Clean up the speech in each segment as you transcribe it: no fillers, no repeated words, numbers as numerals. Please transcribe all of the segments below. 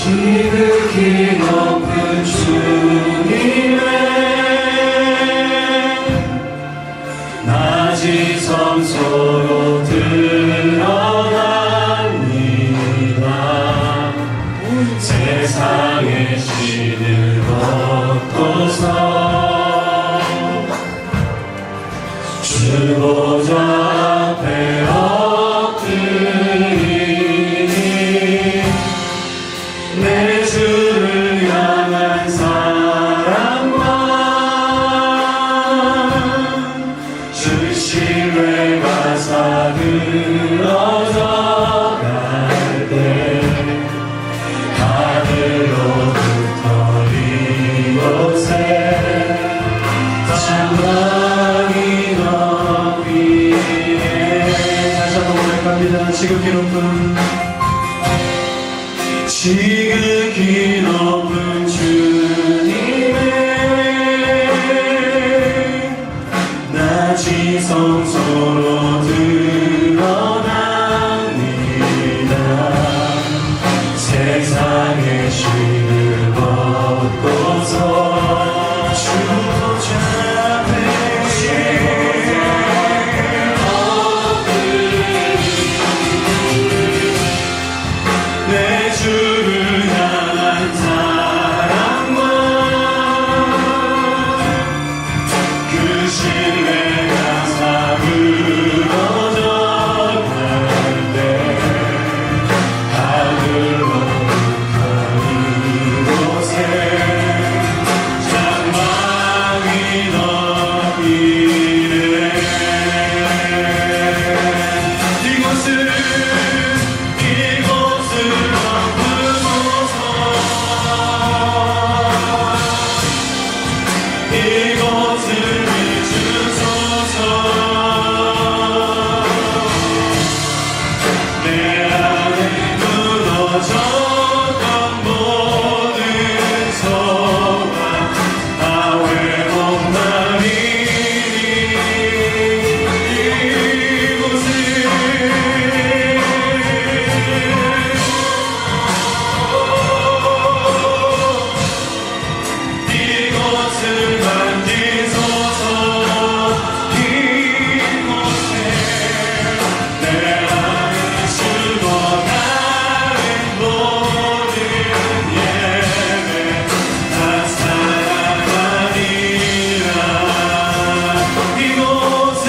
지극히 높은 주님의 낮이 성소로 드러납니다. 세상의 신을 벗고서 주 보좌 앞에 엎드리니 내 주를 향한 사랑과 장막이 높이네. 다시 한번 고백합니다. 지극히 높은 지극히 높은 주님의 낮이 성소로 드러납니다. 세상의 쉴을 벗고서 주보좌 내 주를 향한 사랑과 그 신뢰가 사그러져 갈 때 하늘로 큰 이곳에 장막이 높이네. 이곳을 이곳을 비추소서. 내 안에 무너졌던 모든 소망 다 회복하리니. 이곳을 만지소서. 이곳에 내 안에 죽어가는 모든 예배 다 사랑하리라. 이곳은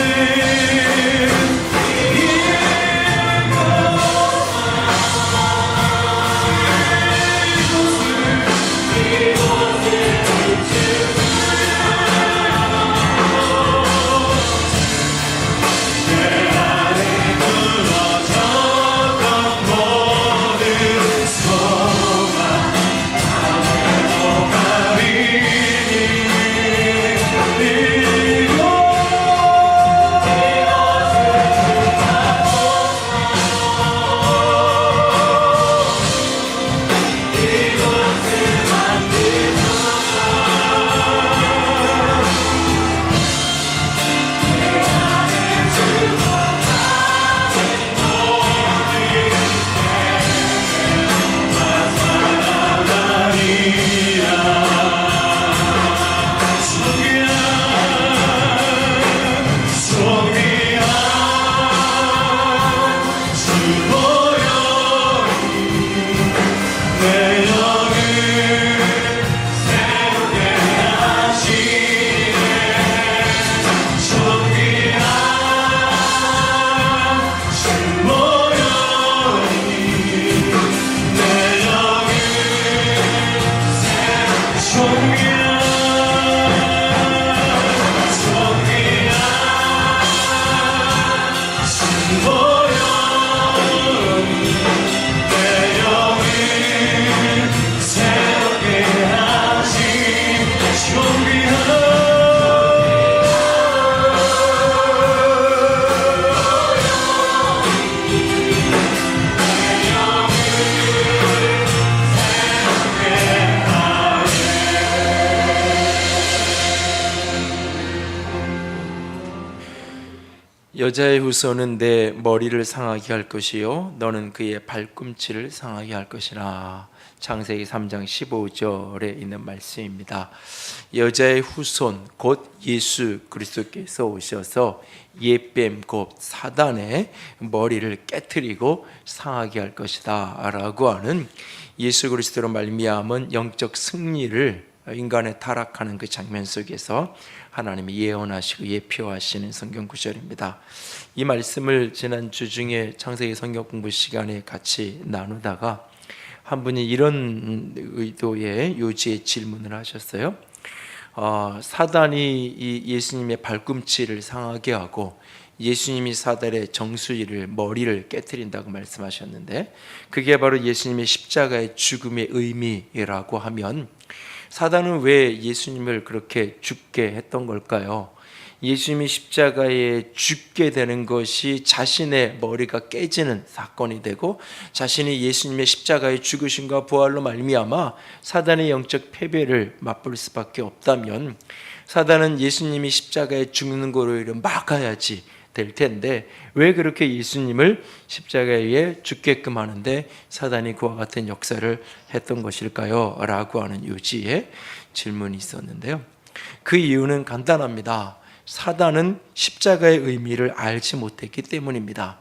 여자의 후손은 내 머리를 상하게 할 것이요 너는 그의 발꿈치를 상하게 할 것이라. 창세기 3장 15절에 있는 말씀입니다. 여자의 후손 곧 예수 그리스도께서 오셔서 예뱀 곧 사단의 머리를 깨트리고 상하게 할 것이다 라고 하는 예수 그리스도로 말미암은 영적 승리를 인간의 타락하는 그 장면 속에서 하나님이 예언하시고 예표하시는 성경 구절입니다. 이 말씀을 지난주 중에 창세기 성경 공부 시간에 같이 나누다가 한 분이 이런 의도의 요지의 질문을 하셨어요. 사단이 이 예수님의 발꿈치를 상하게 하고 예수님이 사단의 정수리를 머리를 깨트린다고 말씀하셨는데, 그게 바로 예수님의 십자가의 죽음의 의미라고 하면 사단은 왜 예수님을 그렇게 죽게 했던 걸까요? 예수님이 십자가에 죽게 되는 것이 자신의 머리가 깨지는 사건이 되고, 자신이 예수님의 십자가의 죽으심과 부활로 말미암아 사단의 영적 패배를 맛볼 수밖에 없다면, 사단은 예수님이 십자가에 죽는 거로 막아야지 될 텐데 왜 그렇게 예수님을 십자가에 죽게끔 하는데 사단이 그와 같은 역사를 했던 것일까요? 라고 하는 요지의 질문이 있었는데요. 그 이유는 간단합니다. 사단은 십자가의 의미를 알지 못했기 때문입니다.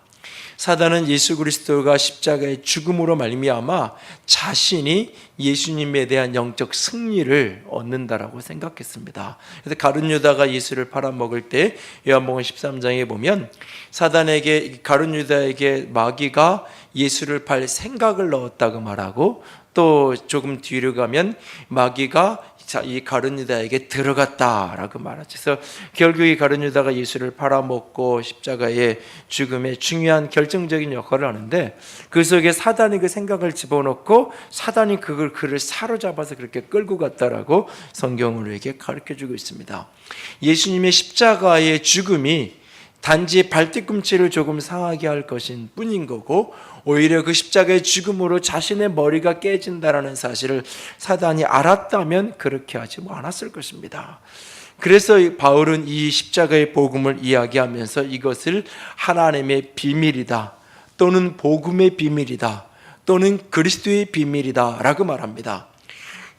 사단은 예수 그리스도가 십자가의 죽음으로 말미암아 자신이 예수님에 대한 영적 승리를 얻는다라고 생각했습니다. 그래서 가룟 유다가 예수를 팔아먹을 때 요한복음 13장에 보면 사단에게, 가룟 유다에게 마귀가 예수를 팔 생각을 넣었다고 말하고, 또 조금 뒤로 가면 마귀가 이 가룟 유다에게 들어갔다라고 말하죠. 그래서 결국 이 가룟 유다가 예수를 팔아먹고 십자가의 죽음에 중요한 결정적인 역할을 하는데, 그 속에 사단이 그 생각을 집어넣고 사단이 그를 사로잡아서 그렇게 끌고 갔다라고 성경은 우리에게 가르쳐주고 있습니다. 예수님의 십자가의 죽음이 단지 발뒤꿈치를 조금 상하게 할 것인 뿐인 거고, 오히려 그 십자가의 죽음으로 자신의 머리가 깨진다라는 사실을 사단이 알았다면 그렇게 하지 않았을 것입니다. 그래서 바울은 이 십자가의 복음을 이야기하면서 이것을 하나님의 비밀이다, 또는 복음의 비밀이다, 또는 그리스도의 비밀이다 라고 말합니다.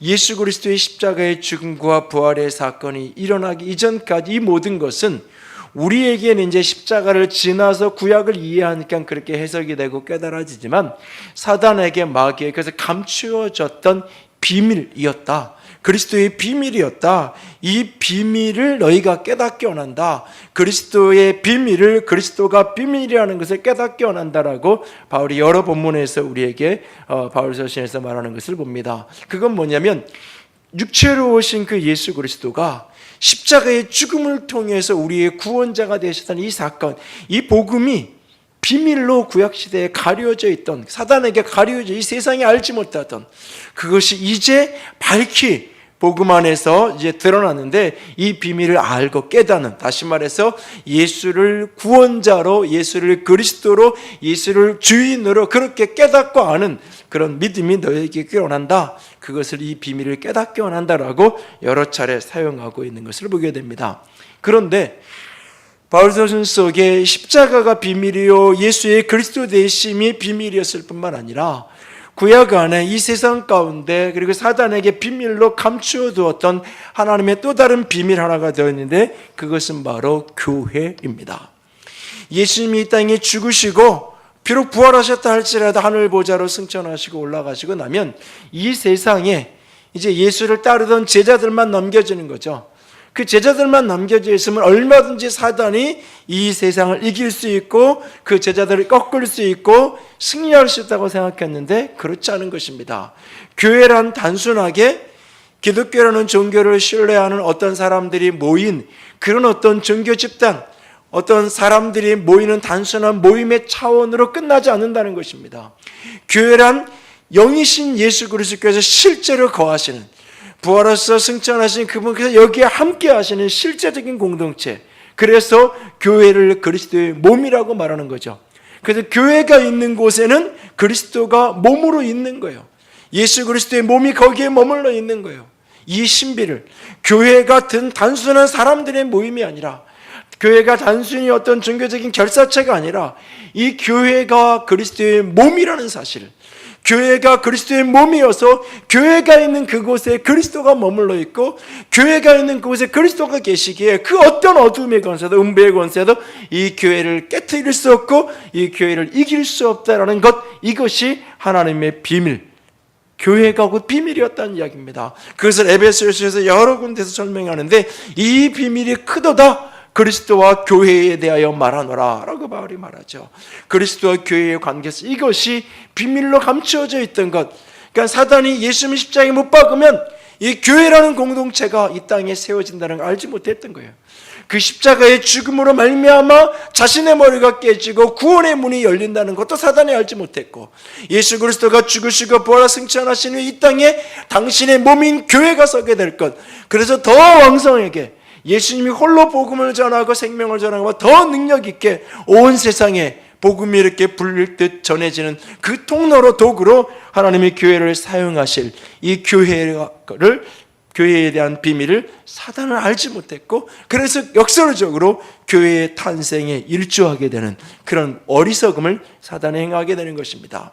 예수 그리스도의 십자가의 죽음과 부활의 사건이 일어나기 이전까지 이 모든 것은 우리에게는 이제 십자가를 지나서 구약을 이해하니까 그렇게 해석이 되고 깨달아지지만, 사단에게, 마귀에게 그래서 감추어졌던 비밀이었다, 그리스도의 비밀이었다. 이 비밀을 너희가 깨닫게 원한다. 그리스도의 비밀을, 그리스도가 비밀이라는 것을 깨닫게 원한다라고 바울이 여러 본문에서 우리에게 바울 서신에서 말하는 것을 봅니다. 그건 뭐냐면 육체로 오신 그 예수 그리스도가 십자가의 죽음을 통해서 우리의 구원자가 되셨다는 이 사건, 이 복음이 비밀로 구약시대에 가려져 있던, 사단에게 가려져 이 세상이 알지 못하던 그것이 이제 밝히 복음 안에서 이제 드러났는데, 이 비밀을 알고 깨닫는, 다시 말해서 예수를 구원자로, 예수를 그리스도로, 예수를 주인으로 그렇게 깨닫고 아는 그런 믿음이 너에게 있기를 원한다. 그것을, 이 비밀을 깨닫게 원한다라고 여러 차례 사용하고 있는 것을 보게 됩니다. 그런데 바울 서신 속에 십자가가 비밀이요 예수의 그리스도 되심이 비밀이었을 뿐만 아니라 구약 안에 이 세상 가운데, 그리고 사단에게 비밀로 감추어 두었던 하나님의 또 다른 비밀 하나가 되어 있는데, 그것은 바로 교회입니다. 예수님이 이 땅에 죽으시고 비록 부활하셨다 할지라도 하늘 보좌로 승천하시고 올라가시고 나면 이 세상에 이제 예수를 따르던 제자들만 남겨지는 거죠. 그 제자들만 남겨져 있으면 얼마든지 사단이 이 세상을 이길 수 있고 그 제자들을 꺾을 수 있고 승리할 수 있다고 생각했는데 그렇지 않은 것입니다. 교회란 단순하게 기독교라는 종교를 신뢰하는 어떤 사람들이 모인 그런 어떤 종교 집단, 어떤 사람들이 모이는 단순한 모임의 차원으로 끝나지 않는다는 것입니다. 교회란 영이신 예수 그리스도께서 실제로 거하시는, 부활하셔서 승천하신 그분께서 여기에 함께 하시는 실제적인 공동체, 그래서 교회를 그리스도의 몸이라고 말하는 거죠. 그래서 교회가 있는 곳에는 그리스도가 몸으로 있는 거예요. 예수 그리스도의 몸이 거기에 머물러 있는 거예요. 이 신비를, 교회가 단순한 사람들의 모임이 아니라, 교회가 단순히 어떤 종교적인 결사체가 아니라 이 교회가 그리스도의 몸이라는 사실, 교회가 그리스도의 몸이어서 교회가 있는 그곳에 그리스도가 머물러 있고, 교회가 있는 그곳에 그리스도가 계시기에 그 어떤 어둠의 권세도 음배의 권세도 이 교회를 깨트릴 수 없고 이 교회를 이길 수 없다라는 것, 이것이 하나님의 비밀, 교회가 곧 비밀이었다는 이야기입니다. 그것을 에베소서에서 여러 군데서 설명하는데, 이 비밀이 크도다 그리스도와 교회에 대하여 말하노라 라고 바울이 말하죠. 그리스도와 교회의 관계에서 이것이 비밀로 감추어져 있던 것, 그러니까 사단이 예수님 십자가에 못 박으면 이 교회라는 공동체가 이 땅에 세워진다는 걸 알지 못했던 거예요. 그 십자가의 죽음으로 말미암아 자신의 머리가 깨지고 구원의 문이 열린다는 것도 사단이 알지 못했고, 예수 그리스도가 죽으시고 부활하 승천하신 후 이 땅에 당신의 몸인 교회가 서게 될 것, 그래서 더 왕성하게 예수님이 홀로 복음을 전하고 생명을 전하고 더 능력 있게 온 세상에 복음이 이렇게 불릴 듯 전해지는 그 통로로, 도구로 하나님의 교회를 사용하실 이 교회에 대한 비밀을 사단은 알지 못했고, 그래서 역설적으로 교회의 탄생에 일조하게 되는 그런 어리석음을 사단이 행하게 되는 것입니다.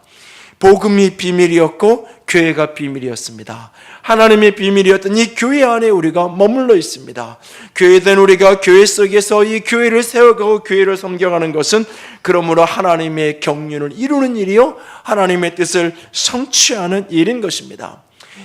복음이 비밀이었고 교회가 비밀이었습니다. 하나님의 비밀이었던 이 교회 안에 우리가 머물러 있습니다. 교회된 우리가 교회 속에서 이 교회를 세워가고 교회를 섬겨가는 것은 그러므로 하나님의 경륜을 이루는 일이요, 하나님의 뜻을 성취하는 일인 것입니다.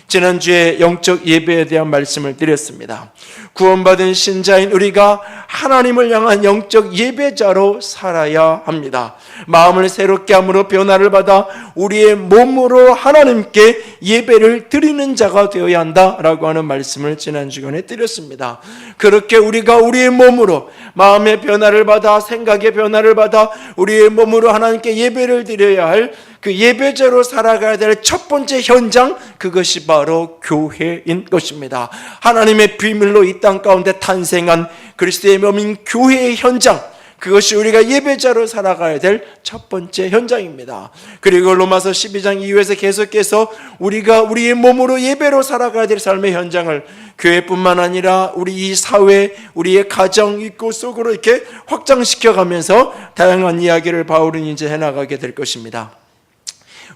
지난주에 영적 예배에 대한 말씀을 드렸습니다. 구원받은 신자인 우리가 하나님을 향한 영적 예배자로 살아야 합니다. 마음을 새롭게 함으로 변화를 받아 우리의 몸으로 하나님께 예배를 드리는 자가 되어야 한다라고 하는 말씀을 지난주에 드렸습니다. 그렇게 우리가 우리의 몸으로 마음의 변화를 받아 생각의 변화를 받아 우리의 몸으로 하나님께 예배를 드려야 할 그 예배자로 살아가야 될 첫 번째 현장, 그것이 바로 교회인 것입니다. 하나님의 비밀로 이 땅 가운데 탄생한 그리스도의 몸인 교회의 현장, 그것이 우리가 예배자로 살아가야 될 첫 번째 현장입니다. 그리고 로마서 12장 이후에서 계속해서 우리가 우리의 몸으로 예배로 살아가야 될 삶의 현장을 교회뿐만 아니라 우리 이 사회, 우리의 가정, 이곳 속으로 이렇게 확장시켜가면서 다양한 이야기를 바울은 이제 해나가게 될 것입니다.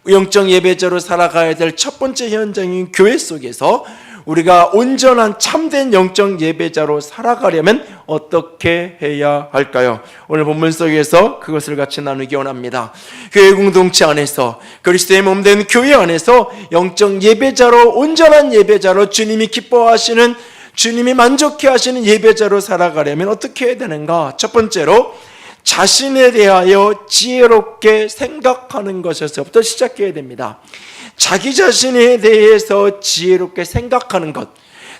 영적 예배자로 살아가야 될 첫 번째 현장인 교회 속에서 우리가 온전한 참된 영적 예배자로 살아가려면 어떻게 해야 할까요? 오늘 본문 속에서 그것을 같이 나누기 원합니다. 교회 공동체 안에서, 그리스도의 몸된 교회 안에서 영적 예배자로, 온전한 예배자로, 주님이 기뻐하시는, 주님이 만족해 하시는 예배자로 살아가려면 어떻게 해야 되는가? 첫 번째로 자신에 대하여 지혜롭게 생각하는 것에서부터 시작해야 됩니다. 자기 자신에 대해서 지혜롭게 생각하는 것,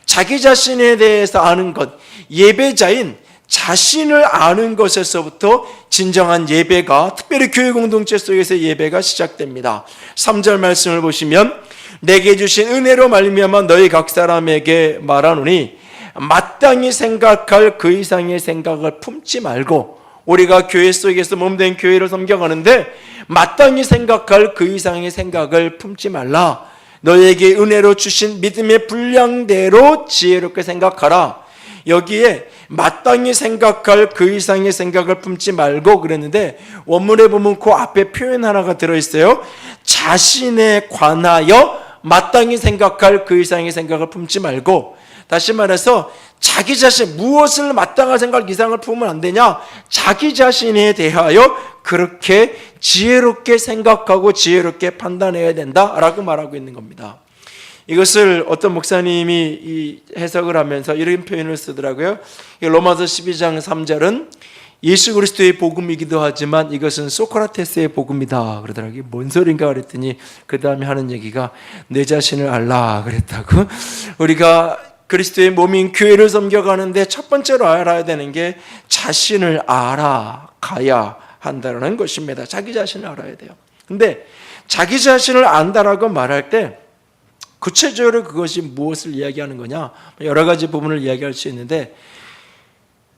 자기 자신에 대해서 아는 것, 예배자인 자신을 아는 것에서부터 진정한 예배가, 특별히 교회 공동체 속에서 예배가 시작됩니다. 3절 말씀을 보시면, 내게 주신 은혜로 말미암아 너희 각 사람에게 말하노니 마땅히 생각할 그 이상의 생각을 품지 말고, 우리가 교회 속에서 몸된 교회를 섬겨가는데 마땅히 생각할 그 이상의 생각을 품지 말라. 너에게 은혜로 주신 믿음의 분량대로 지혜롭게 생각하라. 여기에 마땅히 생각할 그 이상의 생각을 품지 말고 그랬는데, 원문에 보면 그 앞에 표현 하나가 들어있어요. 자신에 관하여 마땅히 생각할 그 이상의 생각을 품지 말고, 다시 말해서 자기 자신, 무엇을 마땅한 생각 이상을 품으면 안 되냐? 자기 자신에 대하여 그렇게 지혜롭게 생각하고 지혜롭게 판단해야 된다라고 말하고 있는 겁니다. 이것을 어떤 목사님이 해석을 하면서 이런 표현을 쓰더라고요. 로마서 12장 3절은 예수 그리스도의 복음이기도 하지만 이것은 소크라테스의 복음이다 그러더라고요. 뭔 소린가 그랬더니 그 다음에 하는 얘기가 내 자신을 알라 그랬다고. 우리가 그리스도의 몸인 교회를 섬겨가는데 첫 번째로 알아야 되는 게 자신을 알아가야 한다는 것입니다. 자기 자신을 알아야 돼요. 근데 자기 자신을 안다라고 말할 때 구체적으로 그것이 무엇을 이야기하는 거냐? 여러 가지 부분을 이야기할 수 있는데,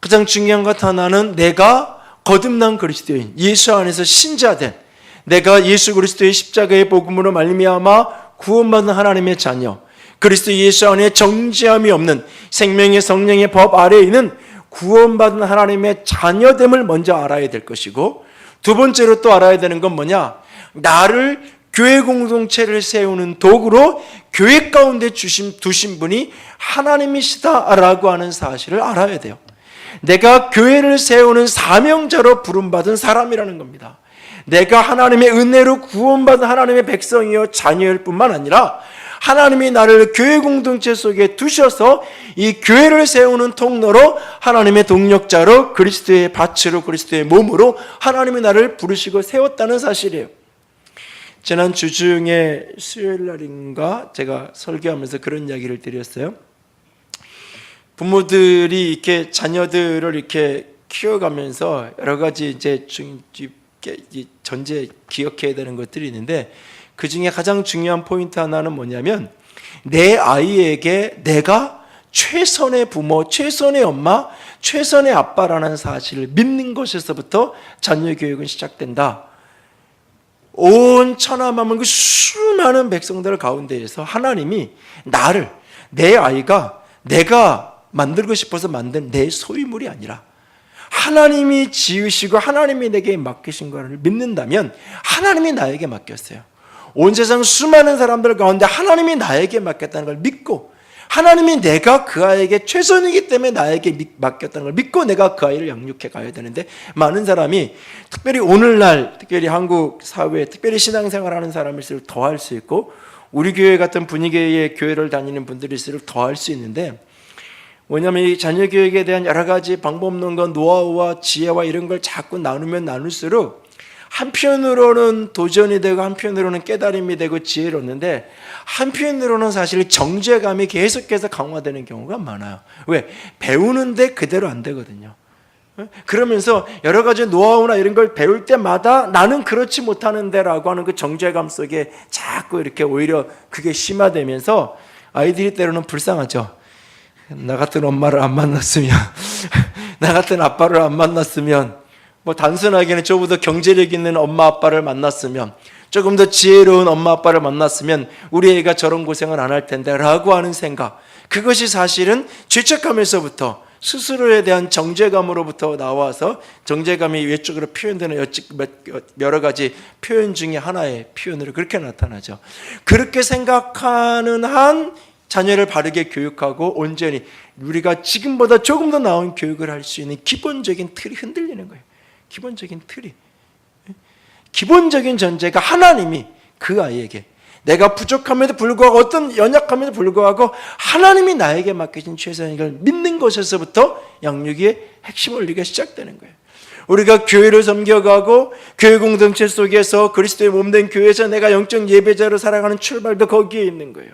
가장 중요한 것 하나는 내가 거듭난 그리스도인, 예수 안에서 신자된, 내가 예수 그리스도의 십자가의 복음으로 말미암아 구원받은 하나님의 자녀, 그리스도 예수 안에 정죄함이 없는 생명의 성령의 법 아래에 있는 구원받은 하나님의 자녀됨을 먼저 알아야 될 것이고, 두 번째로 또 알아야 되는 건 뭐냐? 나를 교회 공동체를 세우는 도구로 교회 가운데 두신 분이 하나님이시다라고 하는 사실을 알아야 돼요. 내가 교회를 세우는 사명자로 부름받은 사람이라는 겁니다. 내가 하나님의 은혜로 구원받은 하나님의 백성이요 자녀일 뿐만 아니라 하나님이 나를 교회 공동체 속에 두셔서 이 교회를 세우는 통로로 하나님의 동력자로, 그리스도의 밭으로, 그리스도의 몸으로 하나님이 나를 부르시고 세웠다는 사실이에요. 지난 주 중에 수요일 날인가 제가 설교하면서 그런 이야기를 드렸어요. 부모들이 이렇게 자녀들을 이렇게 키워가면서 여러 가지 이제 전제 기억해야 되는 것들이 있는데, 그 중에 가장 중요한 포인트 하나는 뭐냐면, 내 아이에게 내가 최선의 부모, 최선의 엄마, 최선의 아빠라는 사실을 믿는 것에서부터 자녀 교육은 시작된다. 온 천하 만물 그 수많은 백성들 가운데에서 하나님이 나를, 내 아이가 내가 만들고 싶어서 만든 내 소유물이 아니라 하나님이 지으시고 하나님이 내게 맡기신 것을 믿는다면 하나님이 나에게 맡겼어요. 온 세상 수많은 사람들 가운데 하나님이 나에게 맡겼다는 걸 믿고, 하나님이 내가 그 아이에게 최선이기 때문에 나에게 맡겼다는 걸 믿고 내가 그 아이를 양육해 가야 되는데, 많은 사람이 특별히 오늘날, 특별히 한국 사회에 특별히 신앙생활하는 사람일수록 더 할 수 있고, 우리 교회 같은 분위기의 교회를 다니는 분들일수록 더 할 수 있는데, 뭐냐면 이 자녀 교육에 대한 여러 가지 방법론과 노하우와 지혜와 이런 걸 자꾸 나누면 나눌수록 한편으로는 도전이 되고 한편으로는 깨달음이 되고 지혜를 얻는데, 한편으로는 사실 정죄감이 계속해서 강화되는 경우가 많아요. 왜? 배우는데 그대로 안 되거든요. 그러면서 여러 가지 노하우나 이런 걸 배울 때마다 나는 그렇지 못하는데 라고 하는 그 정죄감 속에 자꾸 이렇게 오히려 그게 심화되면서 아이들이 때로는 불쌍하죠. 나 같은 엄마를 안 만났으면 나 같은 아빠를 안 만났으면, 뭐 단순하게는 조금 더 경제력 있는 엄마 아빠를 만났으면, 조금 더 지혜로운 엄마 아빠를 만났으면 우리 애가 저런 고생을 안 할 텐데 라고 하는 생각, 그것이 사실은 죄책감에서부터, 스스로에 대한 정죄감으로부터 나와서 정죄감이 외적으로 표현되는 여러 가지 표현 중에 하나의 표현으로 그렇게 나타나죠. 그렇게 생각하는 한 자녀를 바르게 교육하고 온전히 우리가 지금보다 조금 더 나은 교육을 할 수 있는 기본적인 틀이 흔들리는 거예요. 기본적인 틀이. 기본적인 전제가 하나님이 그 아이에게, 내가 부족함에도 불구하고 어떤 연약함에도 불구하고 하나님이 나에게 맡기신 최선의 걸 믿는 것에서부터 양육의 핵심 원리가 시작되는 거예요. 우리가 교회를 섬겨가고 교회 공동체 속에서 그리스도의 몸된 교회에서 내가 영적 예배자로 살아가는 출발도 거기에 있는 거예요.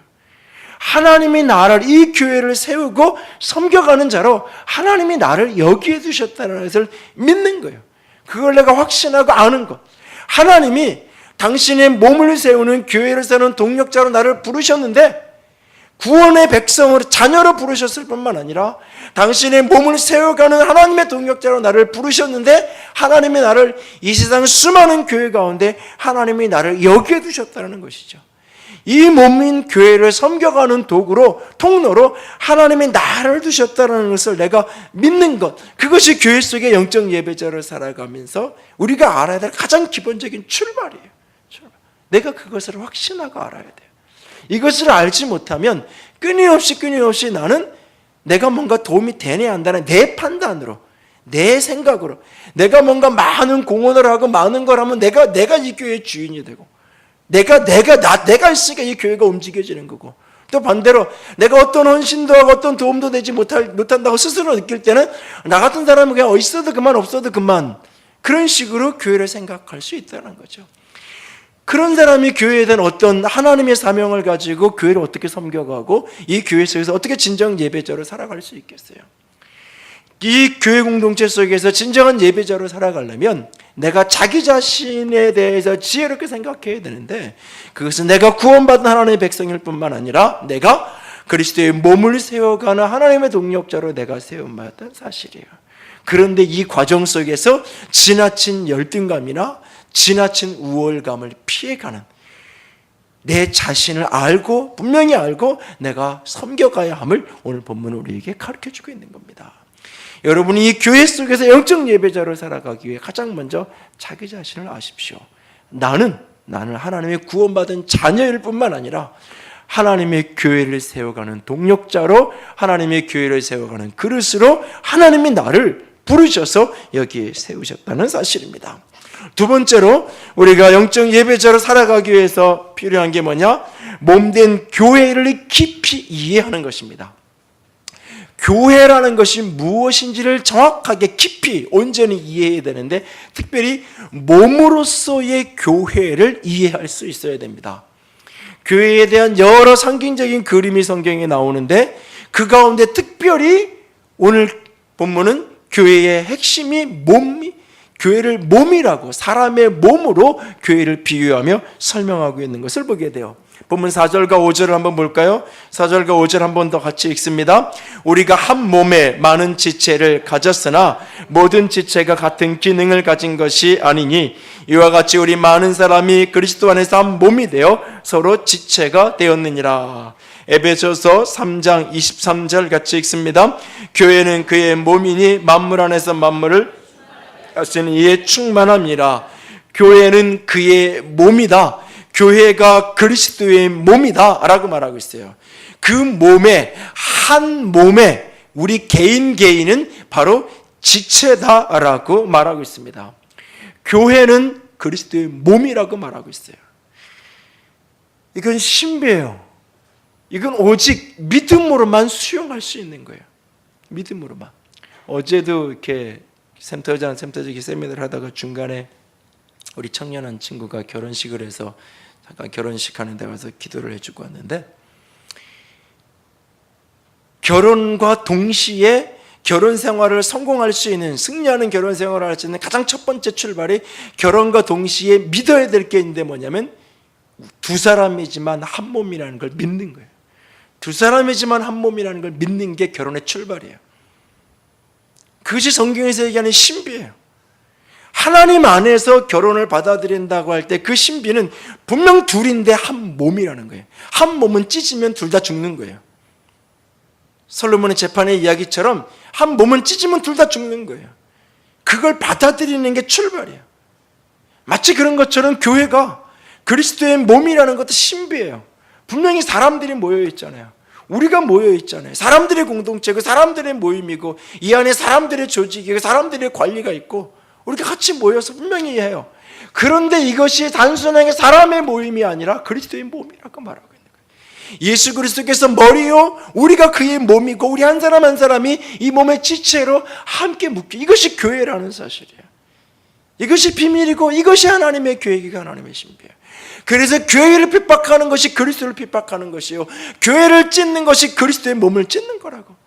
하나님이 나를, 이 교회를 세우고 섬겨가는 자로 하나님이 나를 여기에 두셨다는 것을 믿는 거예요. 그걸 내가 확신하고 아는 것. 하나님이 당신의 몸을 세우는, 교회를 세우는 동력자로 나를 부르셨는데, 구원의 백성으로, 자녀로 부르셨을 뿐만 아니라 당신의 몸을 세워가는 하나님의 동력자로 나를 부르셨는데, 하나님이 나를 이 세상 수많은 교회 가운데 하나님이 나를 여기에 두셨다는 것이죠. 이 몸인 교회를 섬겨가는 도구로, 통로로 하나님이 나를 두셨다는 것을 내가 믿는 것, 그것이 교회 속의 영적 예배자를 살아가면서 우리가 알아야 될 가장 기본적인 출발이에요. 내가 그것을 확신하고 알아야 돼요. 이것을 알지 못하면 끊임없이 나는 내가 뭔가 도움이 되냐 안 되냐, 내 판단으로, 내 생각으로, 내가 뭔가 많은 공헌을 하고 많은 걸 하면 내가 이 교회의 주인이 되고, 내가 있으니까 이 교회가 움직여지는 거고, 또 반대로 내가 어떤 헌신도 하고 어떤 도움도 되지 못한다고 스스로 느낄 때는 나 같은 사람은 그냥 있어도 그만 없어도 그만, 그런 식으로 교회를 생각할 수 있다는 거죠. 그런 사람이 교회에 대한 어떤 하나님의 사명을 가지고 교회를 어떻게 섬겨가고 이 교회 속에서 어떻게 진정 예배자로 살아갈 수 있겠어요? 이 교회 공동체 속에서 진정한 예배자로 살아가려면 내가 자기 자신에 대해서 지혜롭게 생각해야 되는데, 그것은 내가 구원받은 하나님의 백성일 뿐만 아니라 내가 그리스도의 몸을 세워가는 하나님의 동력자로 내가 세움받았다는 사실이에요. 그런데 이 과정 속에서 지나친 열등감이나 지나친 우월감을 피해가는, 내 자신을 알고, 분명히 알고 내가 섬겨가야 함을 오늘 본문은 우리에게 가르쳐주고 있는 겁니다. 여러분이 이 교회 속에서 영적 예배자로 살아가기 위해 가장 먼저 자기 자신을 아십시오. 나는 하나님의 구원받은 자녀일 뿐만 아니라 하나님의 교회를 세워가는 동력자로, 하나님의 교회를 세워가는 그릇으로 하나님이 나를 부르셔서 여기에 세우셨다는 사실입니다. 두 번째로 우리가 영적 예배자로 살아가기 위해서 필요한 게 뭐냐? 몸된 교회를 깊이 이해하는 것입니다. 교회라는 것이 무엇인지를 정확하게 깊이 온전히 이해해야 되는데, 특별히 몸으로서의 교회를 이해할 수 있어야 됩니다. 교회에 대한 여러 상징적인 그림이 성경에 나오는데, 그 가운데 특별히 오늘 본문은 교회의 핵심이 교회를 몸이라고, 사람의 몸으로 교회를 비유하며 설명하고 있는 것을 보게 돼요. 본문 4절과 5절을 한번 볼까요? 4절과 5절 한번 더 같이 읽습니다. 우리가 한 몸에 많은 지체를 가졌으나 모든 지체가 같은 기능을 가진 것이 아니니 이와 같이 우리 많은 사람이 그리스도 안에서 한 몸이 되어 서로 지체가 되었느니라. 에베소서 3장 23절 같이 읽습니다. 교회는 그의 몸이니 만물 안에서 만물을 하시는 이에 충만함이라. 교회는 그의 몸이다. 교회가 그리스도의 몸이다 라고 말하고 있어요. 그 몸에, 한 몸에 우리 개인은 바로 지체다 라고 말하고 있습니다. 교회는 그리스도의 몸이라고 말하고 있어요. 이건 신비해요. 이건 오직 믿음으로만 수용할 수 있는 거예요. 믿음으로만. 어제도 이렇게 센터적인 세미나를 하다가 중간에 우리 청년한 친구가 결혼식을 해서 잠깐 결혼식 하는 데 가서 기도를 해주고 왔는데, 결혼과 동시에 결혼 생활을 성공할 수 있는, 승리하는 결혼 생활을 할 수 있는 가장 첫 번째 출발이 결혼과 동시에 믿어야 될 게 있는데 뭐냐면 두 사람이지만 한 몸이라는 걸 믿는 거예요. 두 사람이지만 한 몸이라는 걸 믿는 게 결혼의 출발이에요. 그것이 성경에서 얘기하는 신비예요. 하나님 안에서 결혼을 받아들인다고 할 때 그 신비는 분명 둘인데 한 몸이라는 거예요. 한 몸은 찢으면 둘 다 죽는 거예요. 솔로몬의 재판의 이야기처럼 한 몸은 찢으면 둘 다 죽는 거예요. 그걸 받아들이는 게 출발이에요. 마치 그런 것처럼 교회가 그리스도의 몸이라는 것도 신비해요. 분명히 사람들이 모여 있잖아요. 우리가 모여 있잖아요. 사람들의 공동체고 사람들의 모임이고 이 안에 사람들의 조직이고 사람들의 관리가 있고 우리가 같이 모여서 분명히 해요. 그런데 이것이 단순하게 사람의 모임이 아니라 그리스도의 몸이라고 말하고 있는 거예요. 예수 그리스도께서 머리요, 우리가 그의 몸이고 우리 한 사람 한 사람이 이 몸의 지체로 함께 묶여. 이것이 교회라는 사실이에요. 이것이 비밀이고 이것이 하나님의 계획이고 하나님의 신비예요. 그래서 교회를 핍박하는 것이 그리스도를 핍박하는 것이요, 교회를 찢는 것이 그리스도의 몸을 찢는 거라고.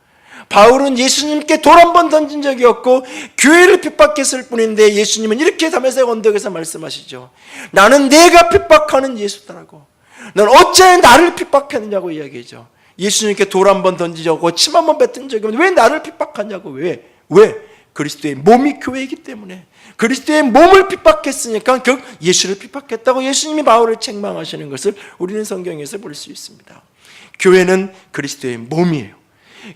바울은 예수님께 돌 한 번 던진 적이 없고 교회를 핍박했을 뿐인데 예수님은 이렇게 다메섹 언덕에서 말씀하시죠. 나는 내가 핍박하는 예수다라고. 넌 어째 나를 핍박했느냐고 이야기하죠. 예수님께 돌 한 번 던지자고 침 한 번 뱉은 적이 없는데 왜 나를 핍박하냐고. 왜? 그리스도의 몸이 교회이기 때문에. 그리스도의 몸을 핍박했으니까 결국 예수를 핍박했다고 예수님이 바울을 책망하시는 것을 우리는 성경에서 볼 수 있습니다. 교회는 그리스도의 몸이에요.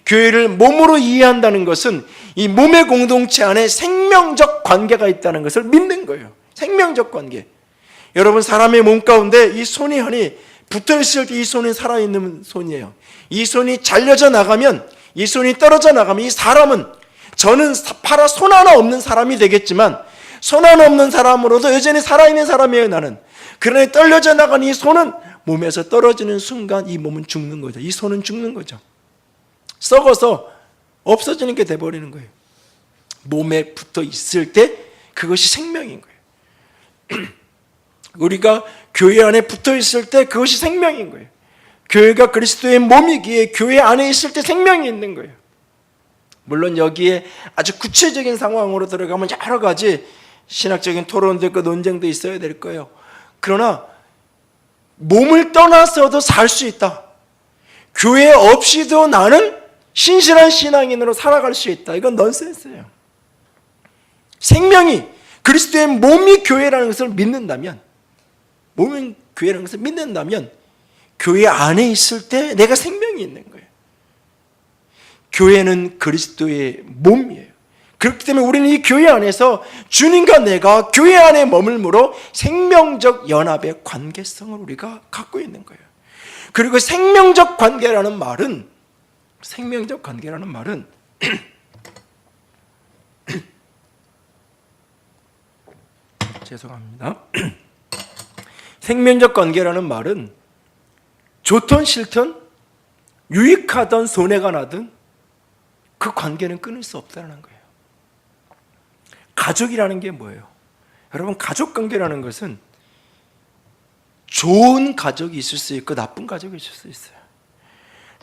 교회를 몸으로 이해한다는 것은 이 몸의 공동체 안에 생명적 관계가 있다는 것을 믿는 거예요. 생명적 관계. 여러분, 사람의 몸 가운데 이 손이 하니 붙어있을 때 이 손은 살아있는 손이에요. 이 손이 잘려져 나가면, 이 손이 떨어져 나가면 이 사람은, 저는 손 하나 없는 사람이 되겠지만 손 하나 없는 사람으로도 여전히 살아있는 사람이에요, 나는. 그러나 떨려져 나간 이 손은 몸에서 떨어지는 순간 이 몸은 죽는 거죠. 이 손은 죽는 거죠. 썩어서 없어지는 게 돼버리는 거예요. 몸에 붙어 있을 때 그것이 생명인 거예요. 우리가 교회 안에 붙어 있을 때 그것이 생명인 거예요. 교회가 그리스도의 몸이기에 교회 안에 있을 때 생명이 있는 거예요. 물론 여기에 아주 구체적인 상황으로 들어가면 여러 가지 신학적인 토론도 있고 논쟁도 있어야 될 거예요. 그러나 몸을 떠나서도 살 수 있다. 교회 없이도 나는 신실한 신앙인으로 살아갈 수 있다. 이건 넌센스예요. 생명이, 그리스도의 몸이 교회라는 것을 믿는다면, 몸은 교회라는 것을 믿는다면 교회 안에 있을 때 내가 생명이 있는 거예요. 교회는 그리스도의 몸이에요. 그렇기 때문에 우리는 이 교회 안에서 주님과 내가 교회 안에 머물므로 생명적 연합의 관계성을 우리가 갖고 있는 거예요. 그리고 생명적 관계라는 말은 죄송합니다. 생명적 관계라는 말은 좋든 싫든, 유익하든 손해가 나든 그 관계는 끊을 수 없다는 거예요. 가족이라는 게 뭐예요? 여러분, 가족 관계라는 것은 좋은 가족이 있을 수 있고 나쁜 가족이 있을 수 있어요.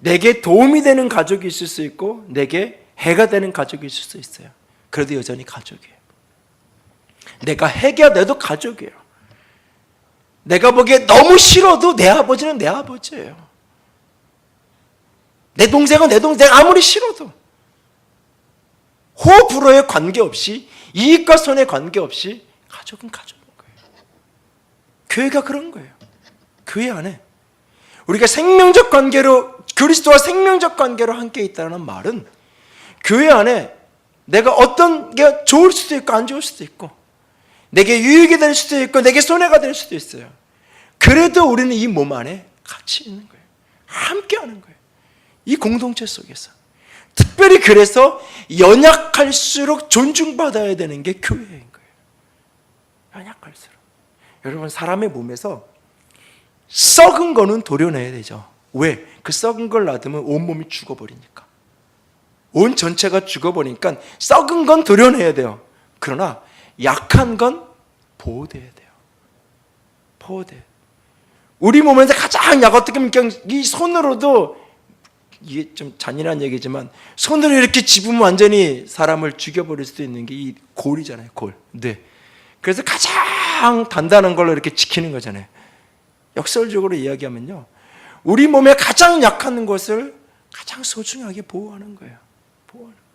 내게 도움이 되는 가족이 있을 수 있고 내게 해가 되는 가족이 있을 수 있어요. 그래도 여전히 가족이에요. 내가 해가 돼도 가족이에요. 내가 보기에 너무 싫어도 내 아버지는 내 아버지예요. 내 동생은 내 동생, 아무리 싫어도 호불호에 관계없이, 이익과 손해 관계없이 가족은 가족인 거예요. 교회가 그런 거예요. 교회 안에 우리가 생명적 관계로, 그리스도와 생명적 관계로 함께 있다는 말은 교회 안에 내가 어떤 게 좋을 수도 있고 안 좋을 수도 있고, 내게 유익이 될 수도 있고 내게 손해가 될 수도 있어요. 그래도 우리는 이 몸 안에 같이 있는 거예요. 함께 하는 거예요. 이 공동체 속에서. 특별히 그래서 연약할수록 존중받아야 되는 게 교회인 거예요. 연약할수록. 여러분, 사람의 몸에서 썩은 거는 도려내야 되죠. 왜? 그 썩은 걸 놔두면 온몸이 죽어버리니까. 온 전체가 죽어버리니까 썩은 건 도려내야 돼요. 그러나 약한 건 보호돼야 돼요. 보호돼요. 우리 몸에서 가장 약, 어떻게 보면 이 손으로도, 이게 좀 잔인한 얘기지만 손으로 이렇게 집으면 완전히 사람을 죽여버릴 수도 있는 게 이 골이잖아요. 골. 네. 그래서 가장 단단한 걸로 이렇게 지키는 거잖아요. 역설적으로 이야기하면요, 우리 몸에 가장 약한 것을 가장 소중하게 보호하는 거예요. 보호하는 거예요.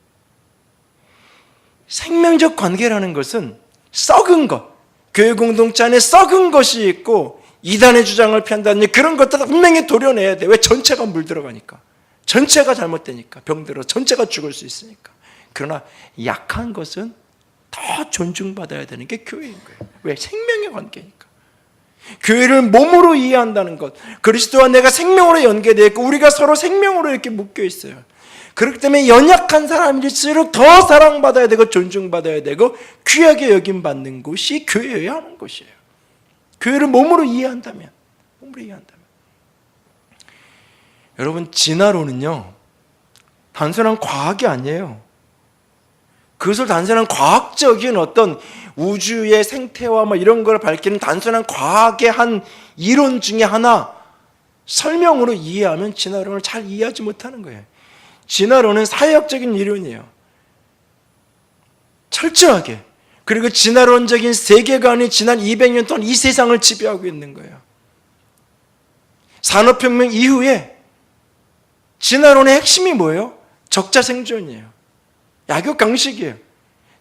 생명적 관계라는 것은 썩은 것, 교회 공동체 안에 썩은 것이 있고 이단의 주장을 편다는 그런 것들을 분명히 도려내야 돼. 왜? 전체가 물들어가니까, 전체가 잘못되니까, 병들어 전체가 죽을 수 있으니까. 그러나 약한 것은 더 존중받아야 되는 게 교회인 거예요. 왜? 생명의 관계니까. 교회를 몸으로 이해한다는 것, 그리스도와 내가 생명으로 연계되어 있고 우리가 서로 생명으로 이렇게 묶여 있어요. 그렇기 때문에 연약한 사람일수록 더 사랑받아야 되고 존중받아야 되고 귀하게 여김받는 곳이 교회여야 하는 것이에요. 교회를 몸으로 이해한다면, 여러분, 진화론은요 단순한 과학이 아니에요. 그것을 단순한 과학적인 어떤 우주의 생태와 뭐 이런 걸 밝히는 단순한 과학의 한 이론 중에 하나 설명으로 이해하면 진화론을 잘 이해하지 못하는 거예요. 진화론은 사회학적인 이론이에요. 철저하게. 그리고 진화론적인 세계관이 지난 200년 동안 이 세상을 지배하고 있는 거예요. 산업혁명 이후에 진화론의 핵심이 뭐예요? 적자생존이에요. 약육강식이에요.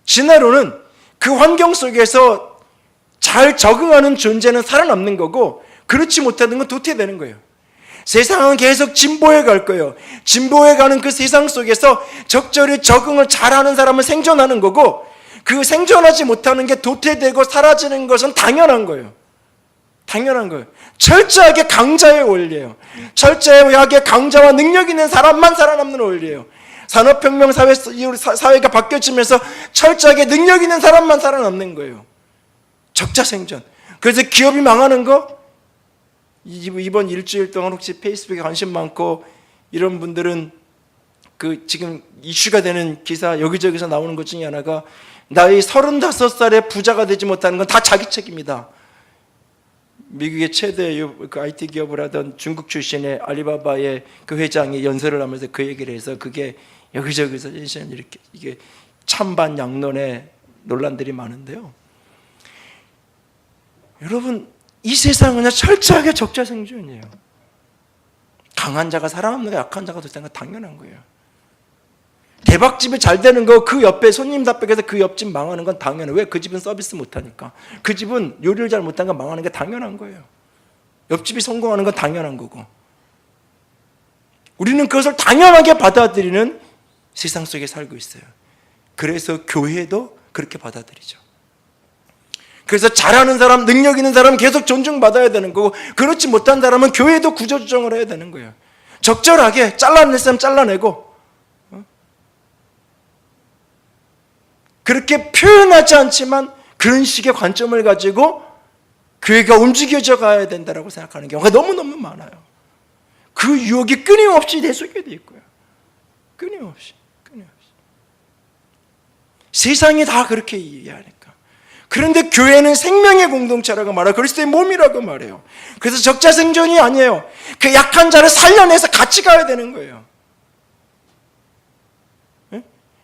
진화론은 그 환경 속에서 잘 적응하는 존재는 살아남는 거고, 그렇지 못하는 건 도태되는 거예요. 세상은 계속 진보해 갈 거예요. 진보해 가는 그 세상 속에서 적절히 적응을 잘하는 사람은 생존하는 거고, 그 생존하지 못하는 게 도태되고 사라지는 것은 당연한 거예요. 당연한 거예요. 철저하게 강자의 원리예요. 철저하게 강자와 능력 있는 사람만 살아남는 원리예요. 산업혁명 사회가 바뀌어지면서 철저하게 능력 있는 사람만 살아남는 거예요. 적자생존. 그래서 기업이 망하는 거, 이번 일주일 동안 혹시 페이스북에 관심 많고 이런 분들은 그 지금 이슈가 되는 기사 여기저기서 나오는 것 중에 하나가, 나이 35살에 부자가 되지 못하는 건 다 자기 책임이다. 미국의 최대 그 IT 기업을 하던 중국 출신의 알리바바의 그 회장이 연설을 하면서 그 얘기를 해서 그게 여기저기서 이렇게 이게 찬반 양론의 논란들이 많은데요. 여러분, 이 세상은 철저하게 적자생존이에요. 강한 자가 살아남는 거, 약한 자가 도태하는 거 당연한 거예요. 대박집이 잘 되는 거, 그 옆에 손님 답백해서 그 옆집 망하는 건 당연해요. 왜? 그 집은 서비스 못하니까. 그 집은 요리를 잘 못하는 건 망하는 게 당연한 거예요. 옆집이 성공하는 건 당연한 거고. 우리는 그것을 당연하게 받아들이는 세상 속에 살고 있어요. 그래서 교회도 그렇게 받아들이죠. 그래서 잘하는 사람, 능력 있는 사람 계속 존중받아야 되는 거고, 그렇지 못한 사람은 교회도 구조조정을 해야 되는 거예요. 적절하게 잘라낼 사람 잘라내고, 그렇게 표현하지 않지만 그런 식의 관점을 가지고 교회가 움직여져 가야 된다고 생각하는 경우가 너무너무 많아요. 그 유혹이 끊임없이 내 속에 돼 있고요. 끊임없이. 세상이 다 그렇게 이해하니까. 그런데 교회는 생명의 공동체라고 말해요. 그리스도의 몸이라고 말해요. 그래서 적자생존이 아니에요. 그 약한 자를 살려내서 같이 가야 되는 거예요.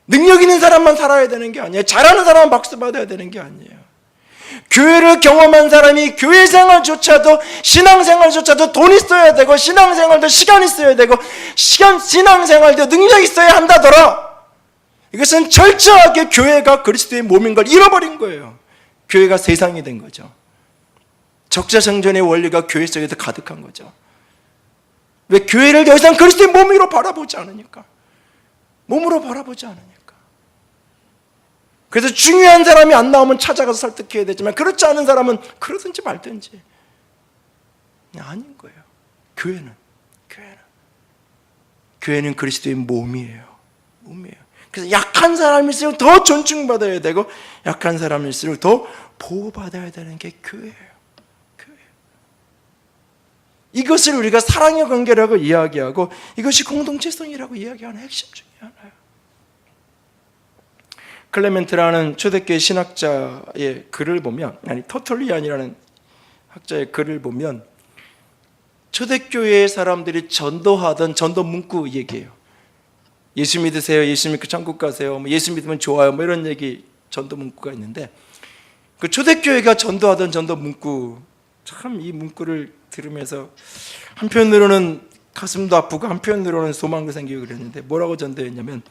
능력 있는 사람만 살아야 되는 게 아니에요. 잘하는 사람만 박수 받아야 되는 게 아니에요. 교회를 경험한 사람이 교회 생활조차도, 신앙생활조차도 돈이 있어야 되고, 신앙생활도 시간이 있어야 되고, 신앙생활도 능력이 있어야 한다더라. 이것은 철저하게 교회가 그리스도의 몸인 걸 잃어버린 거예요. 교회가 세상이 된 거죠. 적자생존의 원리가 교회 속에도 가득한 거죠. 왜? 교회를 더 이상 그리스도의 몸으로 바라보지 않으니까. 몸으로 바라보지 않으니까. 그래서 중요한 사람이 안 나오면 찾아가서 설득해야 되지만, 그렇지 않은 사람은 그러든지 말든지. 아닌 거예요. 교회는 그리스도의 몸이에요. 그래서 약한 사람일수록 더 존중받아야 되고, 약한 사람일수록 더 보호받아야 되는 게 교회예요. 이것을 우리가 사랑의 관계라고 이야기하고, 이것이 공동체성이라고 이야기하는 핵심 중에 하나예요. 클레멘트라는 초대교회 신학자의 글을 보면, 터툴리안이라는 학자의 글을 보면, 초대교회 사람들이 전도하던 전도 문구 얘기해요. 예수 믿으세요, 예수 믿고 천국 가세요, 예수 믿으면 좋아요, 이런 얘기, 전도 문구가 있는데, 그 초대교회가 전도하던 전도 문구, 참 이 문구를 들으면서 한편으로는 가슴도 아프고 한편으로는 소망도 생기고 그랬는데, 뭐라고 전도했냐면,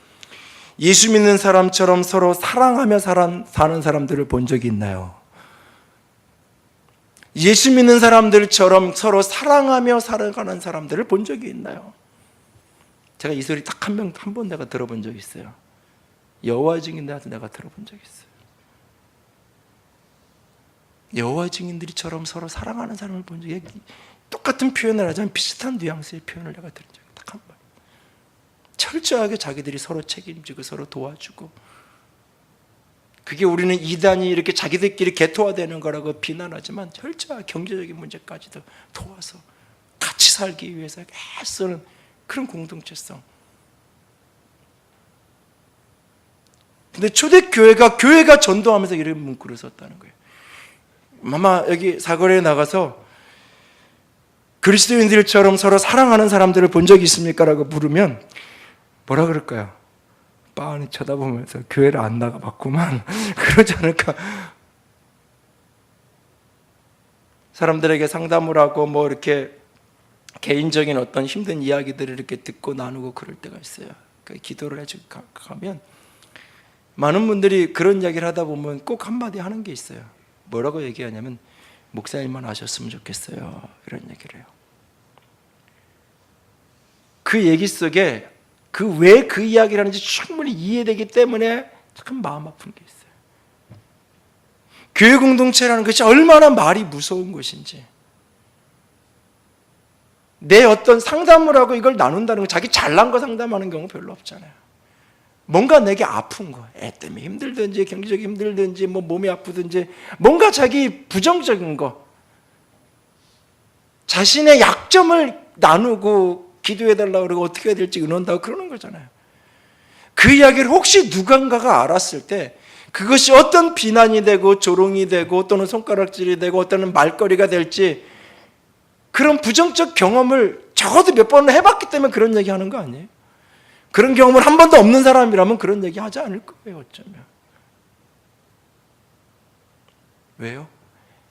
예수 믿는 사람처럼 서로 사랑하며 사는 사람들을 본 적이 있나요? 예수 믿는 사람들처럼 서로 사랑하며 살아가는 사람들을 본 적이 있나요? 제가 이 소리 딱 한 번 내가 들어본 적이 있어요. 여호와 증인들한테 내가 들어본 적이 있어요. 여호와 증인들이처럼 서로 사랑하는 사람을 본 적이, 똑같은 표현을 하자면 비슷한 뉘앙스의 표현을 내가 들은 적이 딱 한 번. 철저하게 자기들이 서로 책임지고 서로 도와주고, 그게 우리는 이단이 이렇게 자기들끼리 개토화되는 거라고 비난하지만, 철저하게 경제적인 문제까지도 도와서 같이 살기 위해서 애쓰는 그런 공동체성. 근데 초대교회가 전도하면서 이런 문구를 썼다는 거예요. 아마 여기 사거리에 나가서 그리스도인들처럼 서로 사랑하는 사람들을 본 적이 있습니까? 라고 물으면 뭐라 그럴까요? 빤히 쳐다보면서 교회를 안 나가봤구만 그러지 않을까? 사람들에게 상담을 하고 이렇게 개인적인 어떤 힘든 이야기들을 이렇게 듣고 나누고 그럴 때가 있어요. 기도를 해주고 가면 많은 분들이 그런 이야기를 하다 보면 꼭 한마디 하는 게 있어요. 뭐라고 얘기하냐면, 목사님만 아셨으면 좋겠어요, 이런 얘기를 해요. 그 얘기 속에 왜 그 이야기를 하는지 충분히 이해되기 때문에 참 마음 아픈 게 있어요. 교회 공동체라는 것이 얼마나 말이 무서운 것인지, 내 어떤 상담을 하고 이걸 나눈다는 거, 자기 잘난 거 상담하는 경우 별로 없잖아요. 뭔가 내게 아픈 거, 애 때문에 힘들든지 경제적이 힘들든지 몸이 아프든지, 뭔가 자기 부정적인 거, 자신의 약점을 나누고 기도해달라고 그러고 어떻게 해야 될지 의논한다고 그러는 거잖아요. 그 이야기를 혹시 누군가가 알았을 때 그것이 어떤 비난이 되고 조롱이 되고 또는 손가락질이 되고 어떤 말거리가 될지, 그런 부정적 경험을 적어도 몇 번을 해봤기 때문에 그런 얘기 하는 거 아니에요? 그런 경험을 한 번도 없는 사람이라면 그런 얘기 하지 않을 거예요, 어쩌면. 왜요?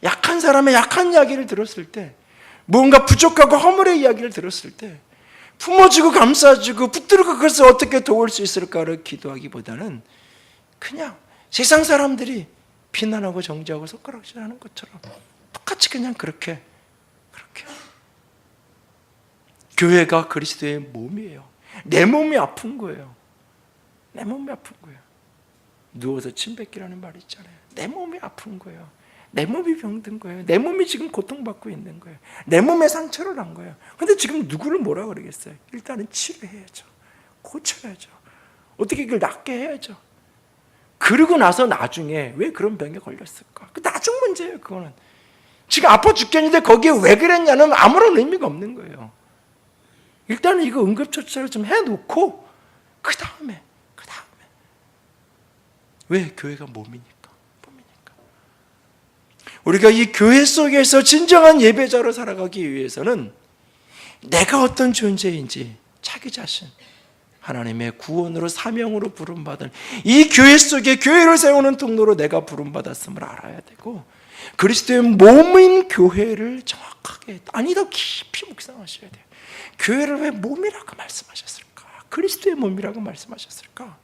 약한 사람의 약한 이야기를 들었을 때, 무언가 부족하고 허물의 이야기를 들었을 때 품어주고 감싸주고 붙들고 그것을 어떻게 도울 수 있을까를 기도하기보다는 그냥 세상 사람들이 비난하고 정죄하고 손가락질하는 것처럼 똑같이 그냥 그렇게 교회가 그리스도의 몸이에요. 내 몸이 아픈 거예요. 내 몸이 아픈 거예요. 누워서 침 뱉기라는 말이 있잖아요. 내 몸이 아픈 거예요. 내 몸이 병든 거예요. 내 몸이 지금 고통받고 있는 거예요. 내 몸에 상처를 난 거예요. 근데 지금 누구를 뭐라 그러겠어요? 일단은 치료해야죠. 고쳐야죠. 어떻게 이걸 낫게 해야죠. 그러고 나서 나중에 왜 그런 병에 걸렸을까? 그 나중 문제예요, 그거는. 지금 아파 죽겠는데 거기에 왜 그랬냐는 아무런 의미가 없는 거예요. 일단은 이거 응급처치를 좀 해놓고 그 다음에 왜? 교회가 몸이니까. 우리가 이 교회 속에서 진정한 예배자로 살아가기 위해서는 내가 어떤 존재인지 자기 자신, 하나님의 구원으로 사명으로 부름받은 이 교회 속에 교회를 세우는 통로로 내가 부름받았음을 알아야 되고, 그리스도의 몸인 교회를 정확하게, 아니 더 깊이 묵상하셔야 돼요. 교회를 왜 몸이라고 말씀하셨을까? 그리스도의 몸이라고 말씀하셨을까?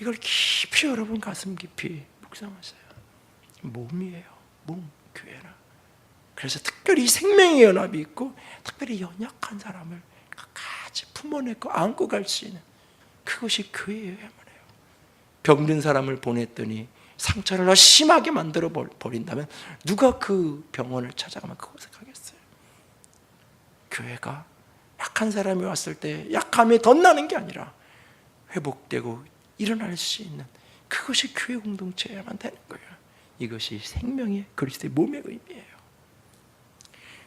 이걸 깊이 여러분 가슴 깊이 묵상하세요. 몸이에요. 몸, 교회라. 그래서 특별히 생명의 연합이 있고 특별히 연약한 사람을 같이 품어내고 안고 갈 수 있는 그것이 교회여야만 해요. 병든 사람을 보냈더니 상처를 더 심하게 만들어 버린다면 누가 그 병원을 찾아가면 그곳에 가겠어요? 교회가 약한 사람이 왔을 때 약함이 덧나는 게 아니라 회복되고 일어날 수 있는 그것이 교회 공동체여야만 되는 거예요. 이것이 생명의 그리스도의 몸의 의미예요.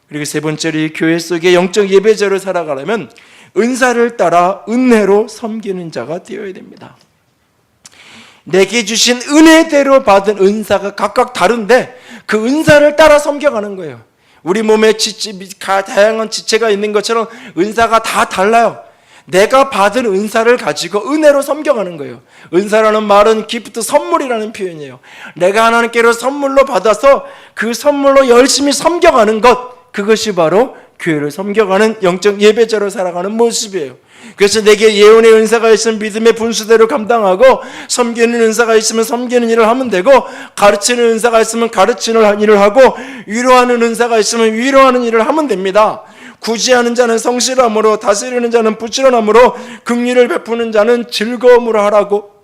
그리고 세 번째로 이 교회 속에 영적 예배자로 살아가려면 은사를 따라 은혜로 섬기는 자가 되어야 됩니다. 내게 주신 은혜대로 받은 은사가 각각 다른데 그 은사를 따라 섬겨가는 거예요. 우리 몸에 다양한 지체가 있는 것처럼 은사가 다 달라요. 내가 받은 은사를 가지고 은혜로 섬겨가는 거예요. 은사라는 말은 기프트, 선물이라는 표현이에요. 내가 하나님께로 선물로 받아서 그 선물로 열심히 섬겨가는 것, 그것이 바로 교회를 섬겨가는 영적 예배자로 살아가는 모습이에요. 그래서 내게 예언의 은사가 있으면 믿음의 분수대로 감당하고, 섬기는 은사가 있으면 섬기는 일을 하면 되고, 가르치는 은사가 있으면 가르치는 일을 하고, 위로하는 은사가 있으면 위로하는 일을 하면 됩니다. 구제하는 자는 성실함으로, 다스리는 자는 부지런함으로, 긍휼을 베푸는 자는 즐거움으로 하라고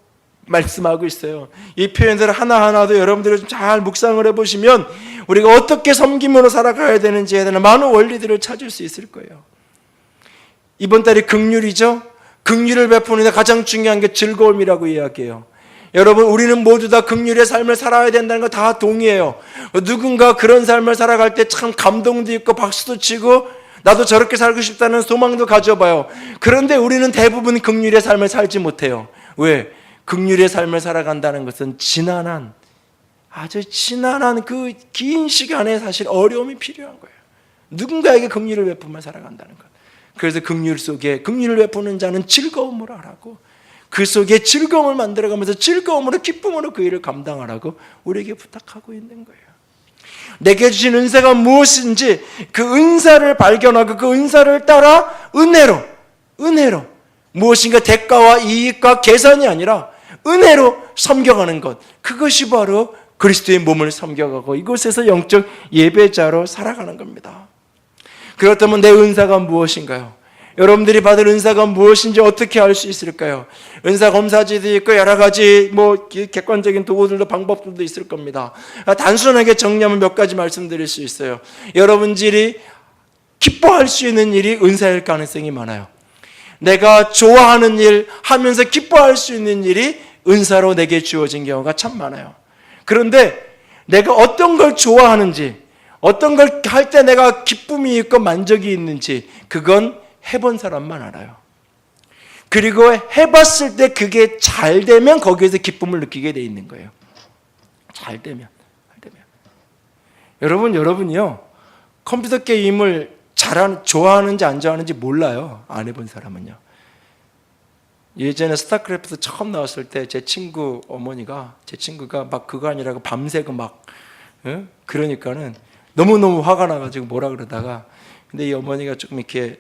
말씀하고 있어요. 이 표현들 하나하나도 여러분들이 좀 잘 묵상을 해보시면 우리가 어떻게 섬김으로 살아가야 되는지에 대한 많은 원리들을 찾을 수 있을 거예요. 이번 달이 긍휼이죠. 긍휼을 베푸는 데 가장 중요한 게 즐거움이라고 이야기해요. 여러분, 우리는 모두 다 긍휼의 삶을 살아야 된다는 거 다 동의해요. 누군가 그런 삶을 살아갈 때 참 감동도 있고 박수도 치고 나도 저렇게 살고 싶다는 소망도 가져봐요. 그런데 우리는 대부분 긍휼의 삶을 살지 못해요. 왜? 긍휼의 삶을 살아간다는 것은 아주 지난한 그 긴 시간에 사실 어려움이 필요한 거예요. 누군가에게 긍휼을 베푸며 살아간다는 것. 그래서 긍휼 속에 긍휼을 베푸는 자는 즐거움으로 하라고, 그 속에 즐거움을 만들어가면서 즐거움으로 기쁨으로 그 일을 감당하라고 우리에게 부탁하고 있는 거예요. 내게 주신 은사가 무엇인지 그 은사를 발견하고 그 은사를 따라 은혜로 무엇인가 대가와 이익과 계산이 아니라 은혜로 섬겨가는 것, 그것이 바로 그리스도의 몸을 섬겨가고 이곳에서 영적 예배자로 살아가는 겁니다. 그렇다면 내 은사가 무엇인가요? 여러분들이 받은 은사가 무엇인지 어떻게 알 수 있을까요? 은사 검사지도 있고 여러 가지 객관적인 도구들도 방법들도 있을 겁니다. 단순하게 정리하면 몇 가지 말씀드릴 수 있어요. 여러분들이 기뻐할 수 있는 일이 은사일 가능성이 많아요. 내가 좋아하는 일 하면서 기뻐할 수 있는 일이 은사로 내게 주어진 경우가 참 많아요. 그런데 내가 어떤 걸 좋아하는지, 어떤 걸 할 때 내가 기쁨이 있고 만족이 있는지 그건 해본 사람만 알아요. 그리고 해봤을 때 그게 잘 되면 거기에서 기쁨을 느끼게 돼 있는 거예요. 잘 되면. 여러분이요, 컴퓨터 게임을 좋아하는지 안 좋아하는지 몰라요. 안 해본 사람은요. 예전에 스타크래프트 처음 나왔을 때 제 친구가 막 그거 아니라고 밤새고 막 그러니까는 너무너무 화가 나가지고 뭐라 그러다가, 근데 이 어머니가 조금 이렇게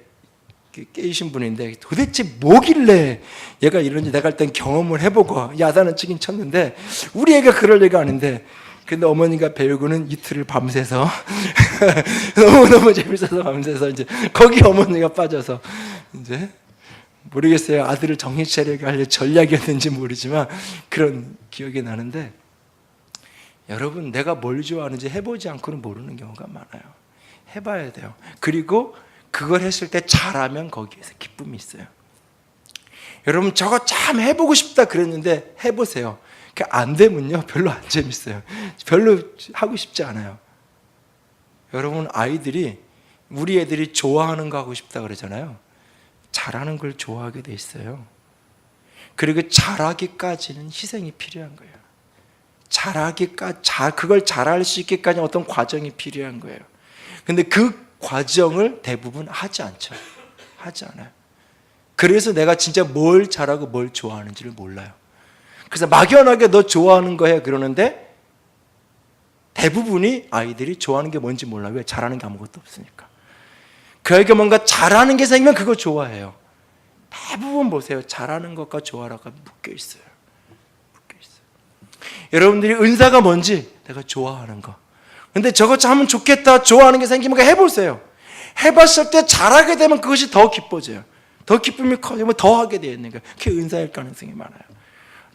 깨이신 분인데 도대체 뭐길래 얘가 이런지 내가 일단 경험을 해보고 야단은 치긴 쳤는데 우리 애가 그럴 애가 아닌데, 근데 어머니가 배우고는 이틀을 밤새서 너무너무 재밌어서 밤새서 이제 거기 어머니가 빠져서 이제 모르겠어요. 아들을 정신 차리게 하려 전략이었는지 모르지만 그런 기억이 나는데, 여러분, 내가 뭘 좋아하는지 해보지 않고는 모르는 경우가 많아요. 해봐야 돼요. 그리고 그걸 했을 때 잘하면 거기에서 기쁨이 있어요. 여러분, 저거 참 해보고 싶다 그랬는데 해보세요. 안 되면요 별로 안 재밌어요. 별로 하고 싶지 않아요. 여러분, 우리 애들이 좋아하는 거 하고 싶다 그러잖아요. 잘하는 걸 좋아하게 돼 있어요. 그리고 잘하기까지는 희생이 필요한 거예요. 그걸 잘할 수 있게까지 어떤 과정이 필요한 거예요. 근데 그 과정을 대부분 하지 않죠. 하지 않아요. 그래서 내가 진짜 뭘 잘하고 뭘 좋아하는지를 몰라요. 그래서 막연하게 너 좋아하는 거 해 그러는데 대부분이 아이들이 좋아하는 게 뭔지 몰라요. 왜? 잘하는 게 아무것도 없으니까. 그에게 뭔가 잘하는 게 생기면 그거 좋아해요. 대부분 보세요. 잘하는 것과 좋아라가 묶여 있어요. 묶여 있어요. 여러분들이 은사가 뭔지 내가 좋아하는 거. 근데 저거 하면 좋겠다 좋아하는 게 생기면 해보세요. 해봤을 때 잘하게 되면 그것이 더 기뻐져요. 더 기쁨이 커지면 더 하게 되어 있는 거예요. 그게 은사일 가능성이 많아요.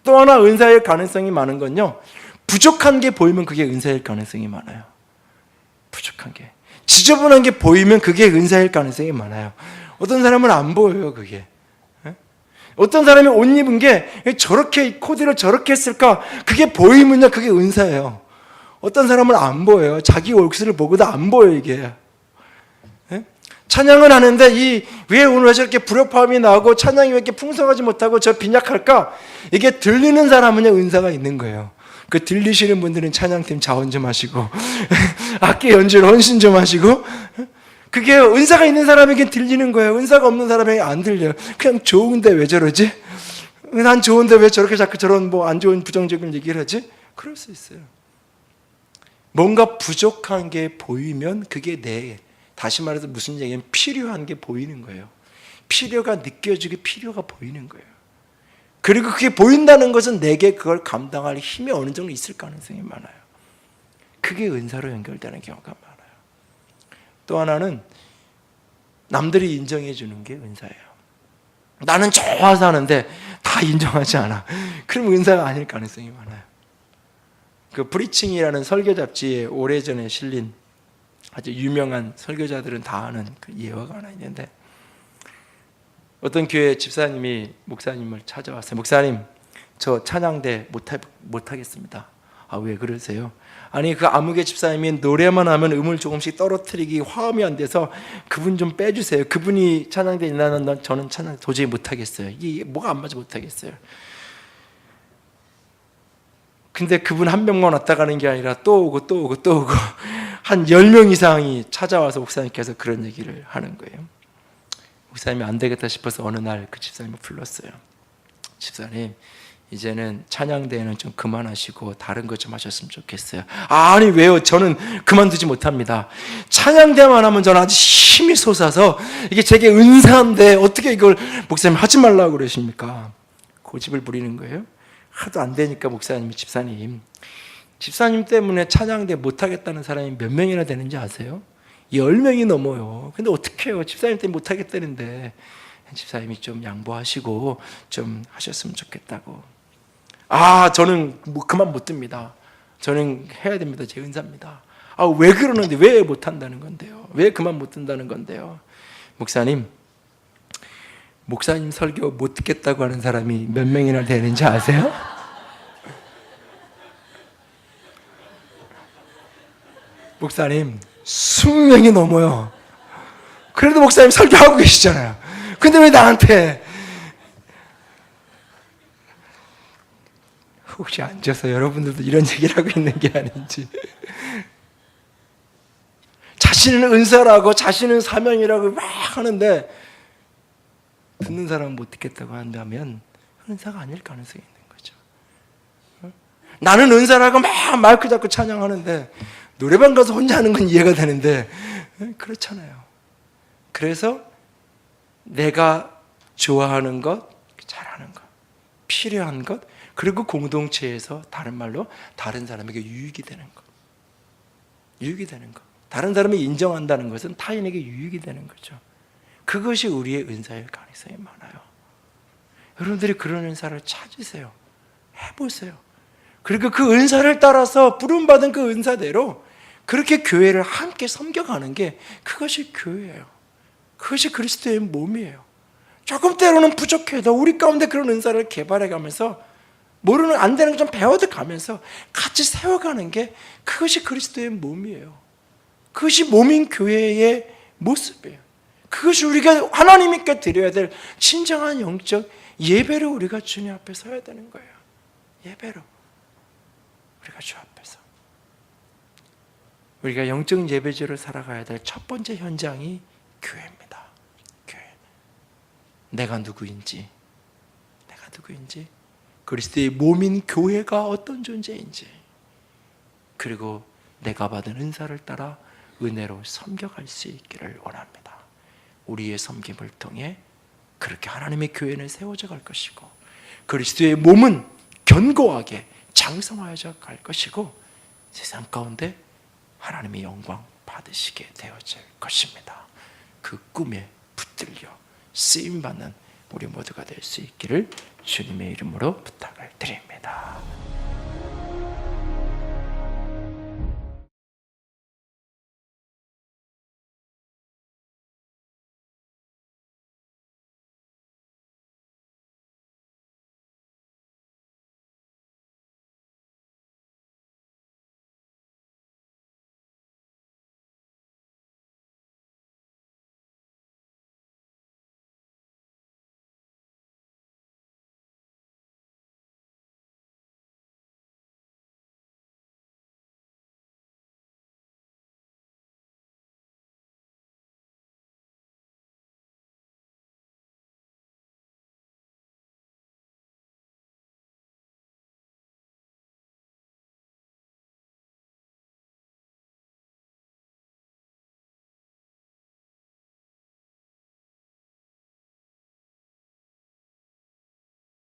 또 하나 은사일 가능성이 많은 건요, 부족한 게 보이면 그게 은사일 가능성이 많아요. 부족한 게, 지저분한 게 보이면 그게 은사일 가능성이 많아요. 어떤 사람은 안 보여요. 그게 어떤 사람이 옷 입은 게 저렇게 코디를 저렇게 했을까, 그게 보이면요 그게 은사예요. 어떤 사람은 안 보여요. 자기 옷을 보고도 안 보여. 이게 찬양을 하는데 왜 오늘 왜 저렇게 불협화음이 나고 찬양이 왜 이렇게 풍성하지 못하고 저 빈약할까? 이게 들리는 사람은요 은사가 있는 거예요. 그 들리시는 분들은 찬양팀 자원 좀 하시고 악기 연주를 헌신 좀 하시고, 그게 은사가 있는 사람에게 들리는 거예요. 은사가 없는 사람에게 안 들려요. 그냥 좋은데 왜 저러지? 난 좋은데 왜 저렇게 자꾸 저런 안 좋은 부정적인 얘기를 하지? 그럴 수 있어요. 뭔가 부족한 게 보이면 그게 다시 말해서 무슨 얘기냐면 필요한 게 보이는 거예요. 필요가 느껴지고 필요가 보이는 거예요. 그리고 그게 보인다는 것은 내게 그걸 감당할 힘이 어느 정도 있을 가능성이 많아요. 그게 은사로 연결되는 경우가 많아요. 또 하나는 남들이 인정해 주는 게 은사예요. 나는 좋아서 하는데 다 인정하지 않아. 그럼 은사가 아닐 가능성이 많아요. 그 프리칭이라는 설교 잡지에 오래전에 실린 아주 유명한 설교자들은 다 아는 그 예화가 하나 있는데, 어떤 교회 집사님이 목사님을 찾아왔어요. 목사님, 저 찬양대 못하겠습니다. 아, 왜 그러세요? 아니, 그 아무개 집사님이 노래만 하면 음을 조금씩 떨어뜨리기 화음이 안 돼서 그분 좀 빼주세요. 그분이 찬양대 있나는 저는 찬양 도저히 못하겠어요. 이게 뭐가 안 맞아 못하겠어요. 근데 그분 한 명만 왔다 가는 게 아니라 또 오고 또 오고 또 오고 한 10명 이상이 찾아와서 목사님께서 그런 얘기를 하는 거예요. 목사님이 안 되겠다 싶어서 어느 날 그 집사님을 불렀어요. 집사님, 이제는 찬양대회는 좀 그만하시고 다른 것 좀 하셨으면 좋겠어요. 아니 왜요? 저는 그만두지 못합니다. 찬양대만 하면 저는 아주 힘이 솟아서 이게 제게 은사인데 어떻게 이걸 목사님 하지 말라고 그러십니까? 고집을 부리는 거예요. 하도 안 되니까 목사님이 집사님 때문에 찬양대 못하겠다는 사람이 몇 명이나 되는지 아세요? 10명이 넘어요. 근데 어떻게 해요? 집사님 때문에 못하겠다는데 집사님이 좀 양보하시고 좀 하셨으면 좋겠다고. 아, 저는 그만 못 듭니다. 저는 해야 됩니다. 제 은사입니다. 아, 왜 그러는데 왜 못한다는 건데요? 왜 그만 못 든다는 건데요? 목사님 설교 못 듣겠다고 하는 사람이 몇 명이나 되는지 아세요? 목사님 20명이 넘어요. 그래도 목사님 설교하고 계시잖아요. 근데 왜 나한테? 혹시 앉아서 여러분들도 이런 얘기를 하고 있는 게 아닌지. 자신은 은사라고 자신은 사명이라고 막 하는데 듣는 사람은 못 듣겠다고 한다면 은사가 아닐 가능성이 있는 거죠. 나는 은사라고 막 마이크 잡고 찬양하는데 노래방 가서 혼자 하는 건 이해가 되는데 그렇잖아요. 그래서 내가 좋아하는 것, 잘하는 것, 필요한 것, 그리고 공동체에서 다른 말로 다른 사람에게 유익이 되는 것. 유익이 되는 것. 다른 사람이 인정한다는 것은 타인에게 유익이 되는 거죠. 그것이 우리의 은사일 가능성이 많아요. 여러분들이 그런 은사를 찾으세요. 해보세요. 그리고 그 은사를 따라서 부름받은 그 은사대로 그렇게 교회를 함께 섬겨가는 게 그것이 교회예요. 그것이 그리스도의 몸이에요. 조금 때로는 부족해도 우리 가운데 그런 은사를 개발해가면서 모르는 안 되는 거 좀 배워도 가면서 같이 세워가는 게 그것이 그리스도의 몸이에요. 그것이 몸인 교회의 모습이에요. 그것이 우리가 하나님께 드려야 될 진정한 영적 예배로 우리가 주님 앞에 서야 되는 거예요. 예배로. 우리가 주 앞에서 우리가 영적 예배자로 살아가야 될 첫 번째 현장이 교회입니다. 교회. 내가 누구인지, 그리스도의 몸인 교회가 어떤 존재인지, 그리고 내가 받은 은사를 따라 은혜로 섬겨갈 수 있기를 원합니다. 우리의 섬김을 통해 그렇게 하나님의 교회는 세워져 갈 것이고, 그리스도의 몸은 견고하게 장성하여져 갈 것이고, 세상 가운데 하나님의 영광 받으시게 되어질 것입니다. 그 꿈에 붙들려 쓰임받는 우리 모두가 될 수 있기를 주님의 이름으로 부탁을 드립니다.